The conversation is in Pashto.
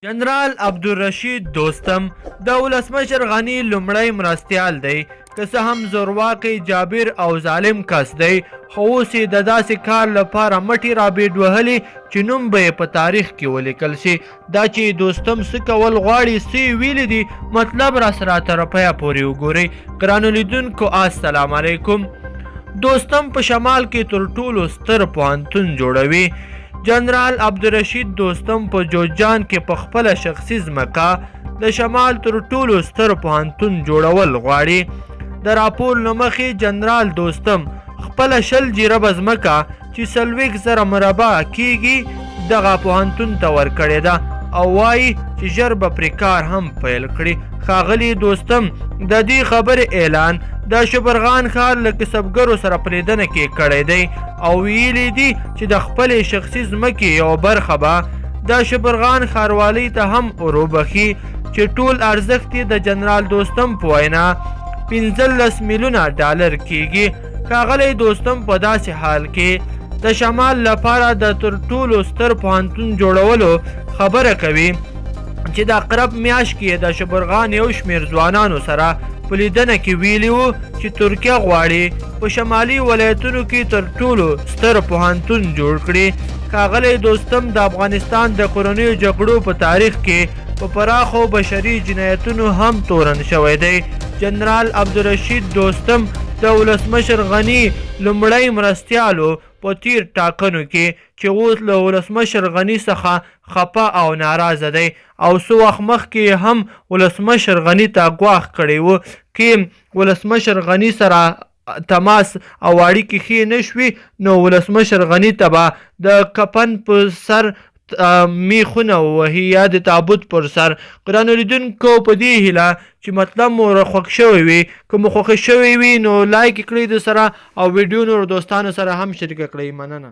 جنرال عبدالرشید دوستم د ولسمشر غني لومړی مرستیال دی، که څه هم زورواکی جابر او ظالم کس دی، خو اوس یې د داسې کار لپاره مټې رابېډ وهلي چې نوم به یې په تاریخ کې ولیکل شي. دا چې دوستم څه کول غواړي څه یې ویلي دي، مطلب راسره تر پایه پورې وګورئ. ګرانو لیدونکو السلام علیکم. دوستم په شمال کې تر ټولو ستر پوهنتون جوړوي. جنرال عبدالرشید دوستم په جوزجان کې په خپله شخصي ځمکه د شمال تر ټولو ستر پوهنتون جوړول غواړي. د راپور له مخې جنرال دوستم خپله 20 جریبه ځمکه چې 40,000 مربع کیږي دغه پوهنتون ته ورکړې ده او وایي چې ژر به پرې کار هم پیل کړي. ښاغلي دوستم د دې خبرې اعلان د شبرغان ښار له کسبګرو سره په لیدنه کې کړی دی او ویلي دي چې د خپلې شخصي ځمکې یوه برخه به د شبرغان ښاروالۍ ته هم وروبخي چې ټول ارزښت یې د جنرال دوستم په وینا 15 میلیونه ډالر کیږي. ښاغلی دوستم په داسې حال کې د شمال لپاره د تر ټولو ستر پوهنتون جوړولو خبره کوي چې د اقرب میاشت کې د شبرغان یو شمېر ځوانانو سره په لیدنه کې ویلي وو چې ترکیه غواړي په شمالي ولایتونو کې تر ټولو ستر پوهنتون جوړ کړي. ښاغلی دوستم د افغانستان د کورنیو جګړو په تاریخ کې په پراخو بشري جنایتونو هم تورن شوی دی. جنرال عبدالرشید دوستم د ولسمشر غني لومړی مرستیالو په تیر ټاکنو کې چې اوس له ولسمشر غني څخه خفه او ناراضه دی او څه وخت مخکې هم ولسمشر غني ته ګواښ کړی و کې ولسمشر غني سره تماس او اړیکې ښې نه شوي نو ولسمشر غني ته به د کفن په سر میخونه وهي یا د تابوت پر سر. ګرانو لیدونکو په دې هیله چې مطلب مو خوښ شوی وي، که مو خوښ شوی وي نو لایک کړئ د سره او ویډیو نور دوستانو سره هم شریک کړئ. مننه.